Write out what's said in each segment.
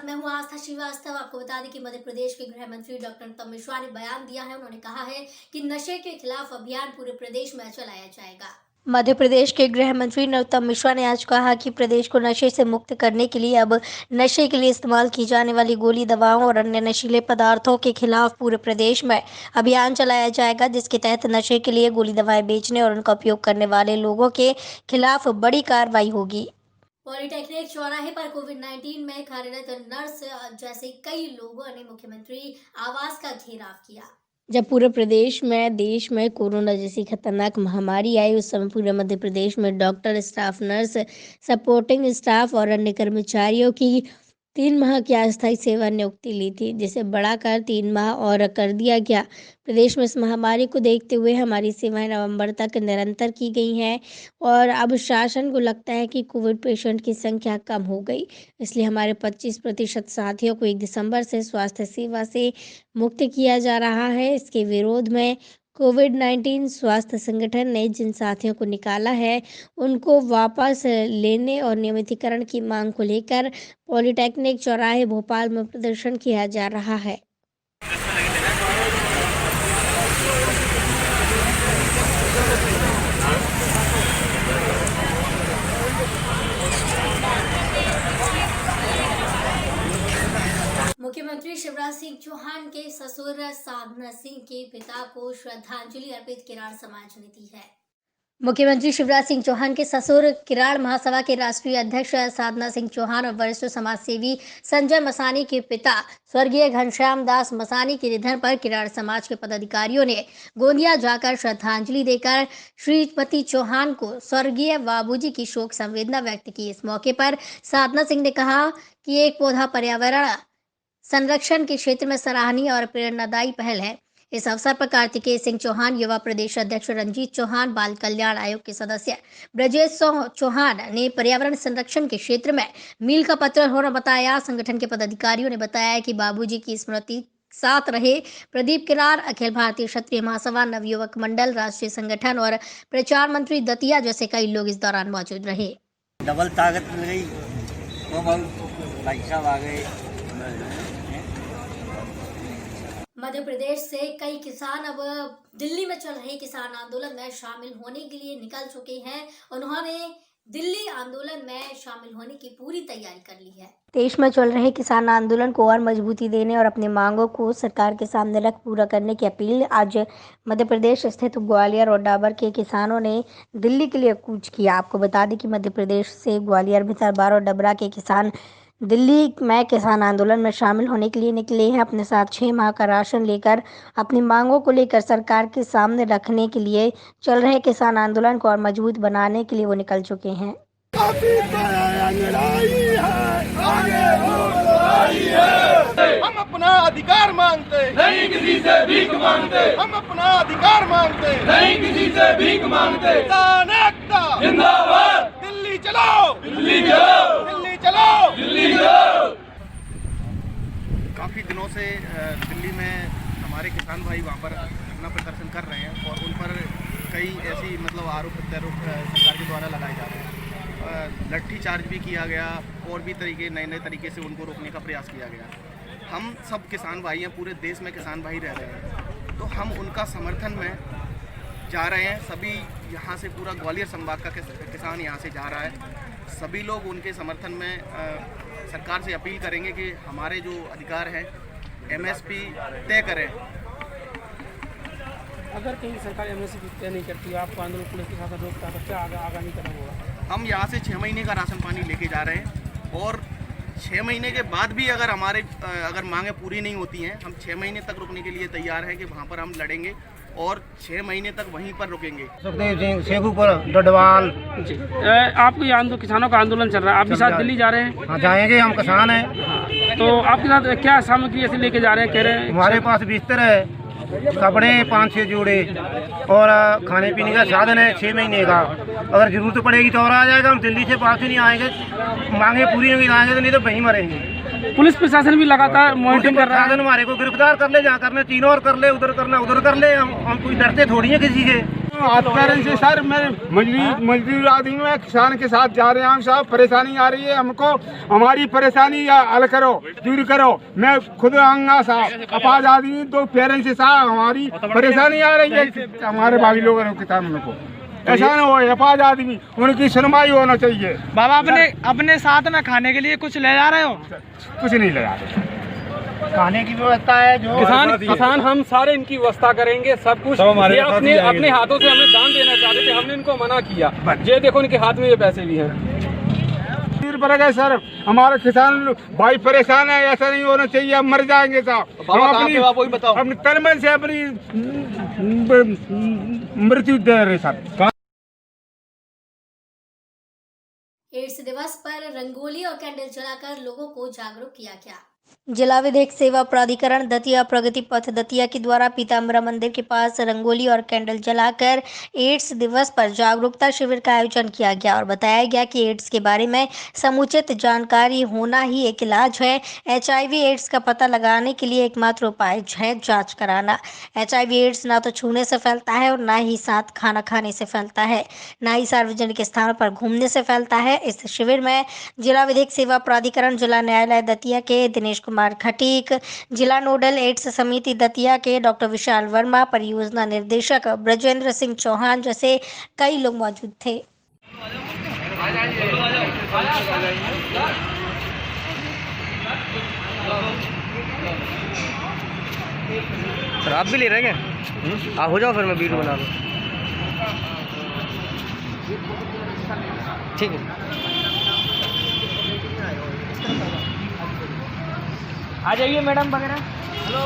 मैं हूं आस्था श्रीवास्तव। आपको बता दें कि मध्य प्रदेश के गृह मंत्री डॉक्टर नरोत्तम मिश्रा ने बयान दिया है। उन्होंने कहा है कि नशे के खिलाफ अभियान पूरे प्रदेश में चलाया जाएगा। मध्य प्रदेश के गृह मंत्री नरोत्तम मिश्रा ने आज कहा कि प्रदेश को नशे से मुक्त करने के लिए अब नशे के लिए इस्तेमाल की जाने वाली गोली, दवाओं और अन्य नशीले पदार्थों के खिलाफ पूरे प्रदेश में अभियान चलाया जाएगा, जिसके तहत नशे के लिए गोली, दवाएं बेचने और उनका उपयोग करने वाले लोगों के खिलाफ बड़ी कार्रवाई होगी। पॉलिटेक्निक चौराहे पर कोविड-19 में कार्यरत नर्स जैसे कई लोगों ने मुख्यमंत्री आवास का घेराव किया। जब पूरे प्रदेश में देश में कोरोना जैसी खतरनाक महामारी आई, उस समय पूरे मध्य प्रदेश में doctor, staff nurse, supporting staff और अन्य कर्मचारियों की 3 माह की अस्थायी सेवा नियुक्ति ली थी, जिसे बढ़ाकर 3 माह और कर दिया गया। प्रदेश में इस महामारी को देखते हुए हमारी सेवाएं नवंबर तक निरंतर की गई हैं और अब शासन को लगता है कि कोविड पेशेंट की संख्या कम हो गई, इसलिए हमारे 25% साथियों को 1 दिसंबर से स्वास्थ्य सेवा से मुक्त किया जा रहा है। इसके विरोध में कोविड-19 स्वास्थ्य संगठन ने जिन साथियों को निकाला है, उनको वापस लेने और नियमितीकरण की मांग को लेकर पॉलिटेक्निक चौराहे भोपाल में प्रदर्शन किया जा रहा है। मुख्यमंत्री शिवराज सिंह चौहान के ससुर साधना सिंह के पिता को श्रद्धांजलि अर्पित किराड़ समाज ने दी है। मुख्यमंत्री शिवराज सिंह चौहान के ससुर किराड़ महासभा के राष्ट्रीय अध्यक्ष साधना सिंह चौहान और वरिष्ठ समाज सेवी संजय मसानी के पिता स्वर्गीय घनश्याम दास मसानी के निधन पर किराड़ समाज के पदाधिकारियों ने गोंदिया जाकर श्रद्धांजलि देकर श्रीमती चौहान को स्वर्गीय बाबूजी की शोक संवेदना व्यक्त की। इस मौके पर साधना सिंह ने कहा कि एक पौधा पर्यावरण संरक्षण के क्षेत्र में सराहनीय और प्रेरणादायी पहल है। इस अवसर पर कार्तिकेय सिंह चौहान, युवा प्रदेश अध्यक्ष रंजीत चौहान, बाल कल्याण आयोग के सदस्य ब्रजेश चौहान ने पर्यावरण संरक्षण के क्षेत्र में मील का पत्थर होना बताया। संगठन के पदाधिकारियों ने बताया कि बाबूजी की स्मृति साथ रहे प्रदीप किराड़ अखिल भारतीय क्षत्रिय महासभा, नवयुवक मंडल, राष्ट्रीय संगठन और प्रचार मंत्री दतिया जैसे कई लोग इस दौरान मौजूद रहे। डबल ताकत मिल गई, भाई साहब आ गए। मध्य प्रदेश से कई किसान अब दिल्ली में चल रहे किसान आंदोलन में शामिल होने के लिए निकल चुके हैं। उन्होंने दिल्ली आंदोलन में शामिल होने की पूरी तैयारी कर ली है। देश में चल रहे किसान आंदोलन को और मजबूती देने और अपनी मांगों को सरकार के सामने रख पूरा करने की अपील आज मध्य प्रदेश स्थित ग्वालियर और डाबर के किसानों ने दिल्ली के लिए कूच किया। आपको बता दें कि मध्य प्रदेश से ग्वालियर, भितरवार और डबरा के किसान दिल्ली में किसान आंदोलन में शामिल होने के लिए निकले हैं। अपने साथ 6 माह का राशन लेकर अपनी मांगों को लेकर सरकार के सामने रखने के लिए चल रहे किसान आंदोलन को और मजबूत बनाने के लिए वो निकल चुके हैं। हम अपना अधिकार मांगते नहीं, किसी से भीख मांगते। हम अपना अधिकार मांगते नहीं, किसी से भीख मांगते। किसान एकता जिंदाबाद। दिल्ली चलो, दिल्ली चलो, दिल्ली चलो, दिल्ली चलो। काफ़ी दिनों से दिल्ली में हमारे किसान भाई वहाँ पर अपना प्रदर्शन कर रहे हैं और उन पर कई ऐसी आरोप प्रत्यारोप सरकार के द्वारा लगाए जा रहे हैं। लाठी चार्ज भी किया गया और भी नए तरीके से उनको रोकने का प्रयास किया गया। हम सब किसान भाई हैं, पूरे देश में किसान भाई रह रहे हैं, तो हम उनका समर्थन में जा रहे हैं। सभी यहाँ से पूरा ग्वालियर संभाग का किसान यहाँ से जा रहा है। सभी लोग उनके समर्थन में सरकार से अपील करेंगे कि हमारे जो अधिकार हैं MSP तय करें। अगर कहीं सरकार MSP तय नहीं करती, आपको आंदोलन पुलिस के साथ रोकता तो क्या आगामी कदम होगा? हम यहाँ से 6 महीने का राशन पानी लेके जा रहे हैं और 6 महीने के बाद भी अगर मांगें पूरी नहीं होती हैं, हम 6 महीने तक रुकने के लिए तैयार हैं कि वहाँ पर हम लड़ेंगे और 6 महीने तक वहीं पर रुकेंगे। सुखदेव सिंह, शेखुपुर, डडवाल। आपको ये किसानों का आंदोलन चल रहा है, आप भी साथ दिल्ली जा रहे हैं? हाँ, जाएंगे, हम किसान हैं। तो आपके साथ क्या सामग्री ऐसे लेके जा रहे हैं? कह रहे हैं हमारे पास बिस्तर है, कपड़े 5-6 जोड़े और खाने पीने का साधन है 6 महीने का। अगर जरूरत पड़ेगी तो और आ जाएगा। हम दिल्ली से वापस नहीं आएंगे, मांगे पूरी होगी आएंगे, तो नहीं तो वहीं मरेंगे। पुलिस प्रशासन भी लगातार मॉनिटरिंग कर रहा है। हमारे को गिरफ्तार कर ले, जहाँ करने 3 और कर ले, उधर करना उधर कर ले। हम कोई डरते थोड़ी है किसी से। पेरेंट्स से सर मेरे मजदूर आदमी में किसान के साथ जा रहे हैं हम साहब, परेशानी आ रही है हमको, हमारी परेशानी हल करो, दूर करो। मैं खुद आऊंगा साहब, अपाज आदमी, तो पेरेंट्स से साहब हमारी परेशानी आ रही है हमारे भाई लोगों किसानों को। ऐसा न हो, अपाज आदमी, उनकी सुनवाई होना चाहिए। बाबा अपने साथ में खाने के लिए कुछ ले जा रहे हो? कुछ नहीं ले जा रहे, खाने की व्यवस्था है जो किसान हम सारे इनकी व्यवस्था करेंगे, सब कुछ। ये अपने हाथों से हमें दान देना चाहते थे, हमने इनको मना किया। ये देखो इनके हाथ में ये पैसे भी हैं। सर हमारे किसान भाई परेशान है, ऐसा नहीं होना चाहिए, हम मर जाएंगे साहब। हम अपने तन मन से अपनी मृत्यु दे रहे सर। एड्स दिवस पर रंगोली और कैंडल जलाकर लोगों को जागरूक किया गया। जिला विधिक सेवा प्राधिकरण दतिया प्रगति पथ दतिया के द्वारा पीताम्बरा मंदिर के पास रंगोली और कैंडल जलाकर एड्स दिवस पर जागरूकता शिविर का आयोजन किया गया और बताया गया कि एड्स के बारे में समुचित जानकारी होना ही एक इलाज है। HIV एड्स का पता लगाने के लिए एकमात्र उपाय है जांच कराना। HIV एड्स ना तो छूने से फैलता है और ना ही साथ खाना खाने से फैलता है, ना ही सार्वजनिक स्थानों पर घूमने से फैलता है। इस शिविर में जिला विधिक सेवा प्राधिकरण जिला न्यायालय दतिया के दिनेश कुमार खटीक, जिला नोडल एड्स समिति दतिया के डॉक्टर विशाल वर्मा, परियोजना निर्देशक ब्रजेंद्र सिंह चौहान जैसे कई लोग मौजूद थे। सर आप भी ले रहे हैं क्या? आप हो जाओ फिर मैं वीडियो बना लूँ। ठीक है, आ जाइए मैडम वगैरह। हेलो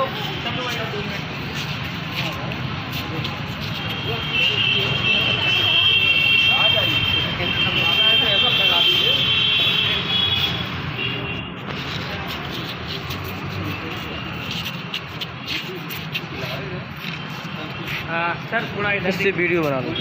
आ जाइए। हाँ सर थोड़ा इधर से वीडियो बना लो।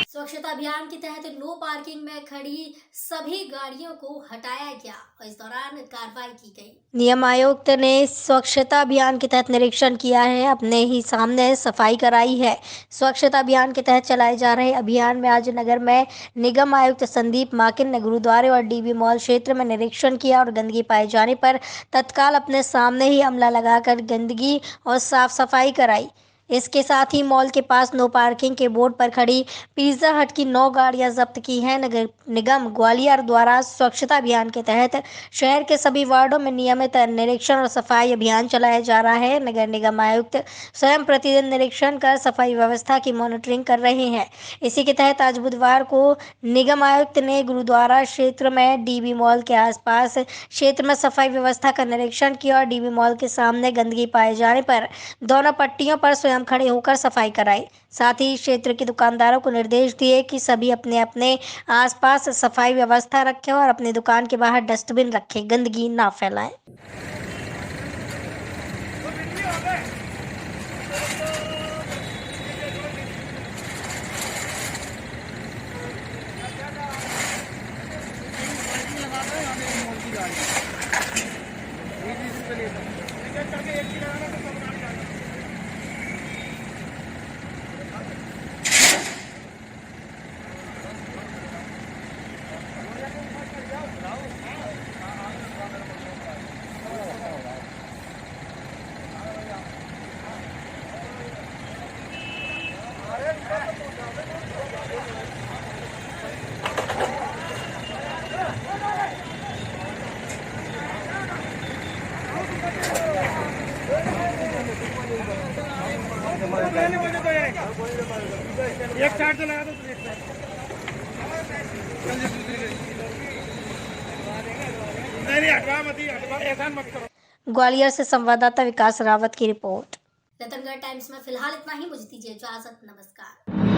स्वच्छता अभियान के तहत नो पार्किंग में खड़ी सभी गाड़ियों को हटाया गया और इस दौरान कार्रवाई की गई। नियम आयुक्त ने स्वच्छता अभियान के तहत निरीक्षण किया है, अपने ही सामने सफाई कराई है। स्वच्छता अभियान के तहत चलाए जा रहे अभियान में आज नगर में निगम आयुक्त संदीप माकिन ने गुरुद्वारे और DB मॉल क्षेत्र में निरीक्षण किया और गंदगी पाए जाने पर तत्काल अपने सामने ही अमला लगाकर गंदगी और साफ सफाई कराई। इसके साथ ही मॉल के पास नो पार्किंग के बोर्ड पर खड़ी पिज्जा हट की 9 गाड़ियां जब्त की हैं। नगर निगम ग्वालियर द्वारा स्वच्छता अभियान के तहत शहर के सभी वार्डों में नियमित निरीक्षण और सफाई अभियान चलाया जा रहा है। नगर निगम आयुक्त स्वयं प्रतिदिन निरीक्षण कर सफाई व्यवस्था की मॉनिटरिंग कर रहे हैं। इसी के तहत आज बुधवार को निगम आयुक्त ने गुरुद्वारा क्षेत्र में DB मॉल के आसपास क्षेत्र में सफाई व्यवस्था का निरीक्षण किया और DB मॉल के सामने गंदगी पाए जाने पर दोनों पट्टियों पर स्वयं खड़े होकर सफाई कराई। साथ ही क्षेत्र के दुकानदारों को निर्देश दिए कि सभी अपने अपने आसपास सफाई व्यवस्था रखें और अपनी दुकान के बाहर डस्टबिन रखें, गंदगी ना फैलाएं। एक साइड से लगा दो, नहीं हटवा मत, ऐसा मत करो। ग्वालियर से संवाददाता विकास रावत की रिपोर्ट। रतनगढ़ टाइम्स में फिलहाल इतना ही, मुझे दीजिए इजाजत, नमस्कार।